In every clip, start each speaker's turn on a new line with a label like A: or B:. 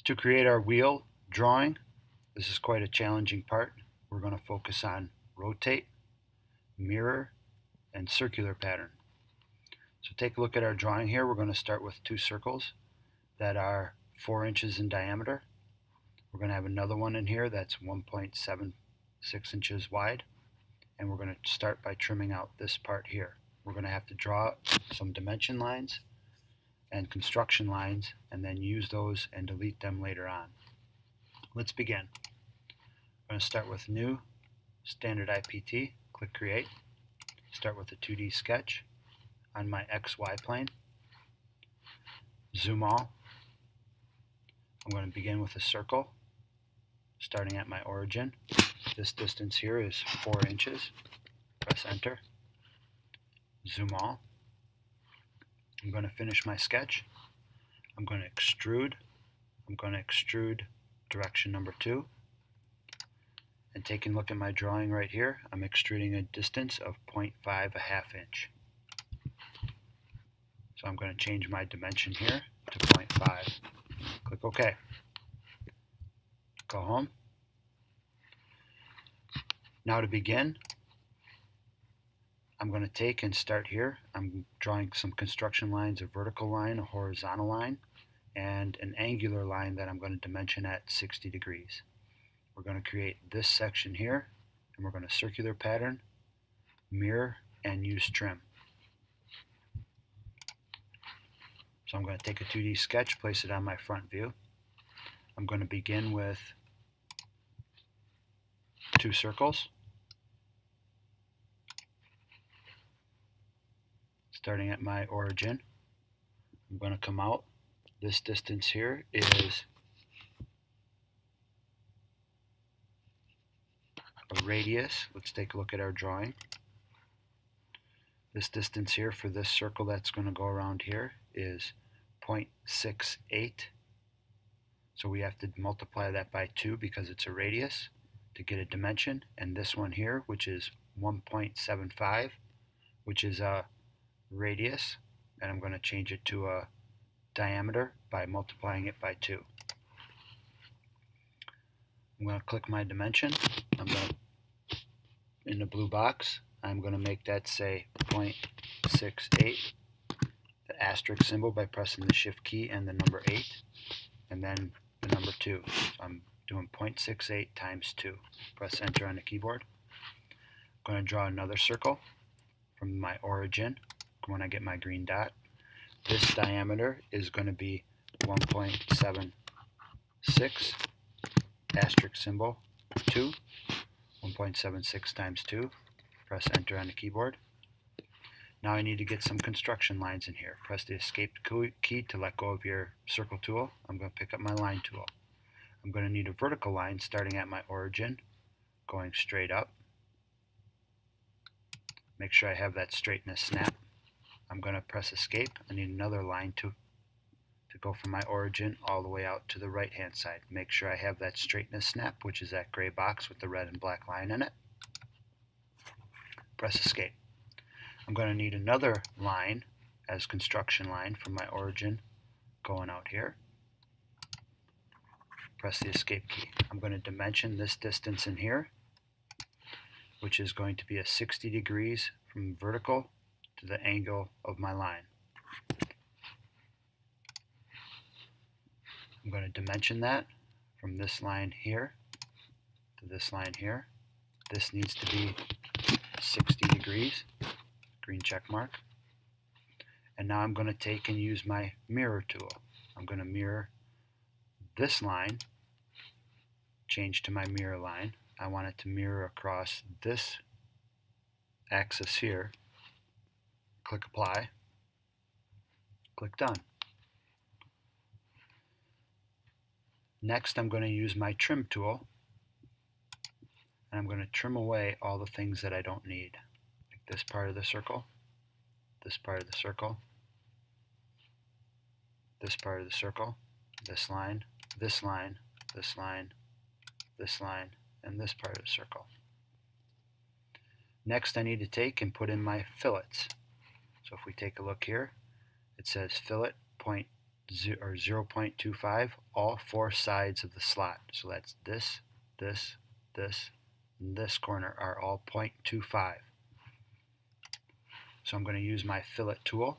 A: To create our wheel drawing, this is quite a challenging part. We're going to focus on rotate, mirror, and circular pattern. So take a look at our drawing here. We're going to start with two circles that are 4 inches in diameter. We're going to have another one in here that's 1.76 inches wide. And we're going to start by trimming out this part here. We're going to have to draw some dimension lines and construction lines and then use those and delete them later on. Let's begin. I'm going to start with New, Standard IPT, click Create, start with a 2D sketch on my XY plane, zoom all. I'm going to begin with a circle, starting at my origin. This distance here is 4 inches. Press Enter, zoom all. I'm going to finish my sketch. I'm going to extrude. I'm going to extrude direction number 2. And taking a look at my drawing right here, I'm extruding a distance of 0.5 a half inch. So I'm going to change my dimension here to 0.5. Click OK. Go home. Now to begin, I'm going to take and start here. I'm drawing some construction lines, a vertical line, a horizontal line, and an angular line that I'm going to dimension at 60 degrees. We're going to create this section here, and we're going to circular pattern, mirror, and use trim. So I'm going to take a 2D sketch, place it on my front view. I'm going to begin with 2 circles, starting at my origin. I'm going to come out. This distance here is a radius. Let's take a look at our drawing. This distance here for this circle that's going to go around here is 0.68. So we have to multiply that by 2 because it's a radius to get a dimension. And this one here, which is 1.75, which is a radius, and I'm going to change it to a diameter by multiplying it by 2. I'm going to click my dimension. I'm going to, in the blue box, I'm going to make that say 0.68, the asterisk symbol by pressing the Shift key and the number 8, and then the number 2. So I'm doing 0.68 times 2. Press Enter on the keyboard. I'm going to draw another circle from my origin when I get my green dot. This diameter is going to be 1.76, asterisk symbol 2, 1.76 times 2. Press Enter on the keyboard. Now I need to get some construction lines in here. Press the Escape key to let go of your circle tool. I'm going to pick up my line tool. I'm going to need a vertical line starting at my origin, going straight up. Make sure I have that straightness snap. I'm going to press Escape. I need another line to go from my origin all the way out to the right hand side. Make sure I have that straightness snap, which is that gray box with the red and black line in it. Press Escape. I'm going to need another line as construction line from my origin going out here. Press the Escape key. I'm going to dimension this distance in here, which is going to be a 60 degrees from vertical to the angle of my line. I'm going to dimension that from this line here to this line here. This needs to be 60 degrees, green check mark. And now I'm going to take and use my mirror tool. I'm going to mirror this line, change to my mirror line. I want it to mirror across this axis here. Click Apply. Click Done. Next, I'm going to use my Trim tool, and I'm going to trim away all the things that I don't need, like this part of the circle, this part of the circle, this part of the circle, this line, this line, this line, this line, and this part of the circle. Next, I need to take and put in my fillets. So if we take a look here, it says fillet point 0.25 all four sides of the slot. So that's this, this, this, and this corner are all 0.25. So I'm going to use my fillet tool.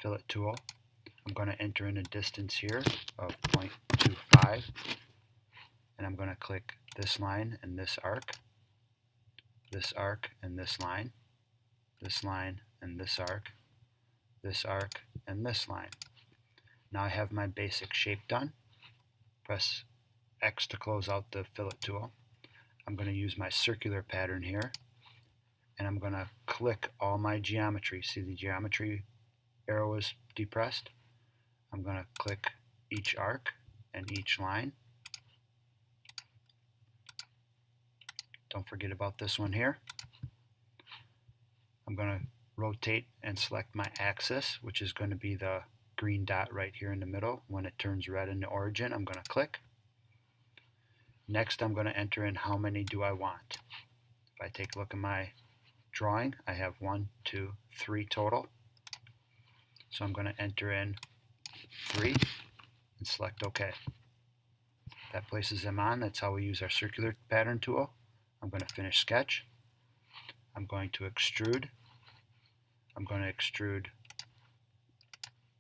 A: I'm going to enter in a distance here of 0.25, and I'm going to click this line and this arc and this line and this arc and this line. Now I have my basic shape done. Press X to close out the fillet tool. I'm going to use my circular pattern here, and I'm going to click all my geometry. See the geometry arrow is depressed? I'm going to click each arc and each line. Don't forget about this one here. I'm going to rotate and select my axis, which is going to be the green dot right here in the middle. When it turns red in the origin, I'm going to click. Next, I'm going to enter in how many do I want. If I take a look at my drawing, I have 1, 2, 3 total. So I'm going to enter in 3 and select OK. That places them on. That's how we use our circular pattern tool. I'm going to finish sketch. I'm going to extrude.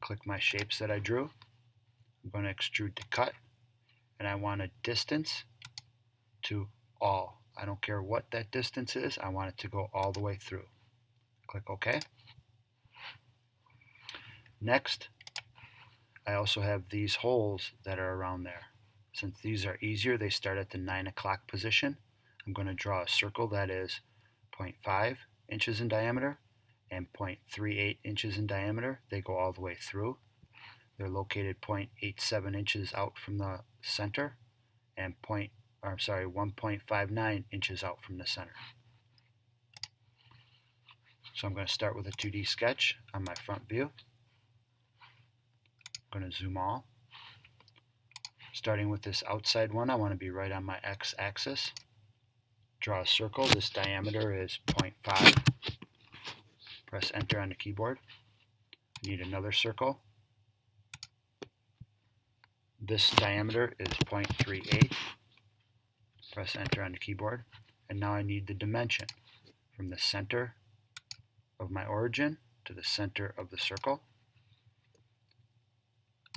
A: Click my shapes that I drew. I'm going to extrude to cut, and I want a distance to all. I don't care what that distance is. I want it to go all the way through. Click OK. Next, I also have these holes that are around there. Since these are easier, they start at the 9 o'clock position. I'm going to draw a circle that is 0.5 inches in diameter and 0.38 inches in diameter. They go all the way through. They're located 0.87 inches out from the center and 1.59 inches out from the center. So I'm going to start with a 2D sketch on my front view. I'm going to zoom all. Starting with this outside one, I want to be right on my x-axis. Draw a circle. This diameter is 0.5. Press enter on the keyboard. I need another circle. This diameter is 0.38. Press enter on the keyboard. And now I need the dimension from the center of my origin to the center of the circle.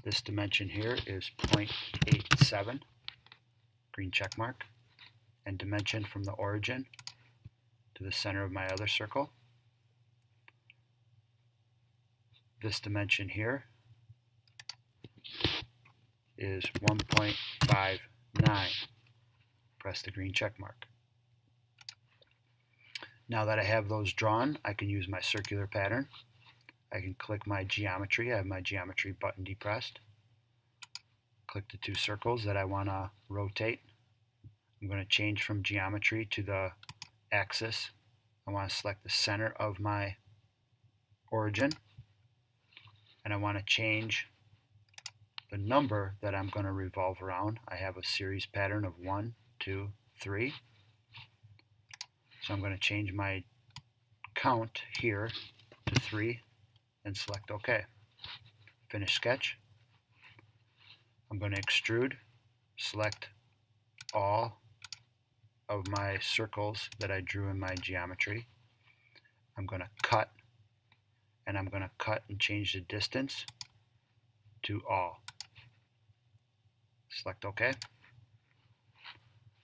A: This dimension here is 0.87, green check mark, and dimension from the origin to the center of my other circle. This dimension here is 1.59. Press the green check mark. Now that I have those drawn, I can use my circular pattern. I can click my geometry. I have my geometry button depressed. Click the two circles that I want to rotate. I'm going to change from geometry to the axis. I want to select the center of my origin, and I want to change the number that I'm going to revolve around. I have a series pattern of 1, 2, 3. So I'm going to change my count here to 3 and select OK. Finish sketch. I'm going to extrude, select all of my circles that I drew in my geometry. I'm going to cut, and I'm going to cut and change the distance to all. Select OK.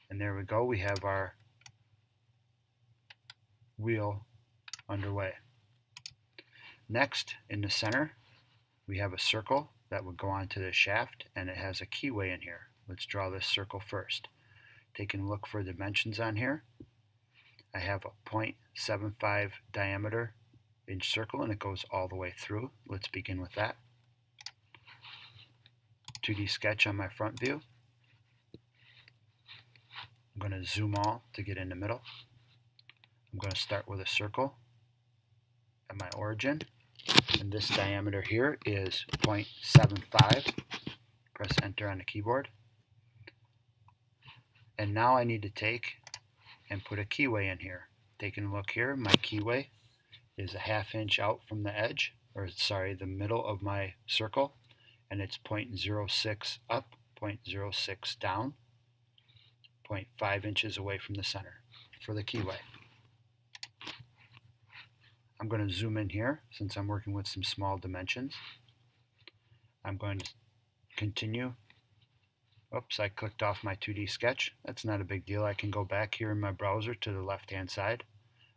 A: And there we go. We have our wheel underway. Next, in the center, we have a circle that would go onto the shaft, and it has a keyway in here. Let's draw this circle first. Taking a look for dimensions on here, I have a 0.75 diameter inch circle, and it goes all the way through. Let's begin with that. 2D sketch on my front view. I'm going to zoom all to get in the middle. I'm going to start with a circle at my origin, and this diameter here is 0.75. Press enter on the keyboard. And now I need to take and put a keyway in here. Taking a look here, my keyway is a 1/2 inch out from the edge. or sorry, the middle of my circle, and it's 0.06 up, 0.06 down, 0.5 inches away from the center for the keyway. I'm going to zoom in here since I'm working with some small dimensions. I'm going to continue. Oops, I clicked off my 2D sketch. That's not a big deal. I can go back here in my browser to the left-hand side.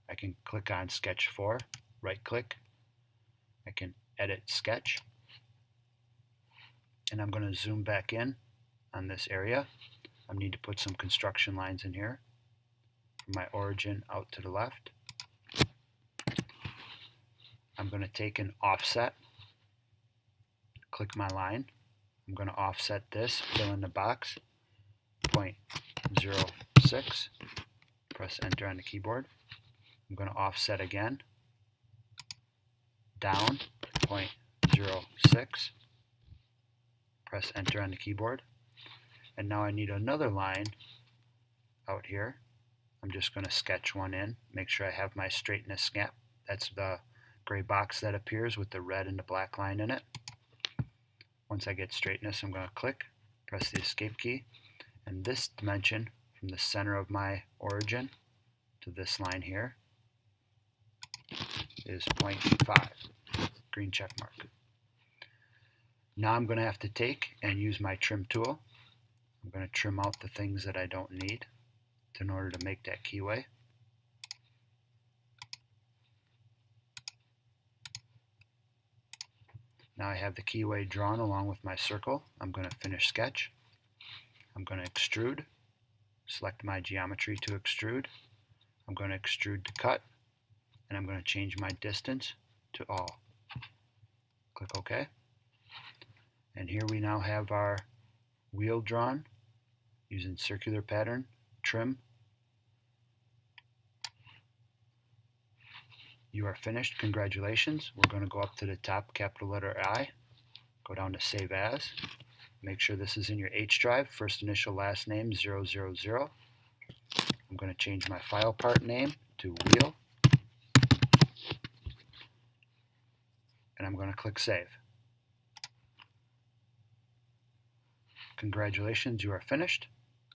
A: I can click on Sketch 4, right-click. I can edit sketch. And I'm going to zoom back in on this area. I need to put some construction lines in here from my origin out to the left. I'm going to take an offset, click my line. I'm going to offset this, fill in the box, 0.06, press enter on the keyboard. I'm going to offset again, down, 0.06, press enter on the keyboard. And now I need another line out here. I'm just going to sketch one in, make sure I have my straightness snap. That's the gray box that appears with the red and the black line in it. Once I get straightness, I'm going to click, press the escape key, and this dimension from the center of my origin to this line here is 0.5, green check mark. Now I'm going to have to take and use my trim tool. I'm going to trim out the things that I don't need in order to make that keyway. Now I have the keyway drawn along with my circle. I'm going to finish sketch. I'm going to extrude. Select my geometry to extrude. I'm going to extrude to cut. And I'm going to change my distance to all. Click OK. And here we now have our wheel drawn using circular pattern, trim. You are finished. Congratulations. We're going to go up to the top, capital letter I, go down to Save As. Make sure this is in your H drive, first initial last name 000. I'm going to change my file part name to wheel. And I'm going to click Save. Congratulations, you are finished.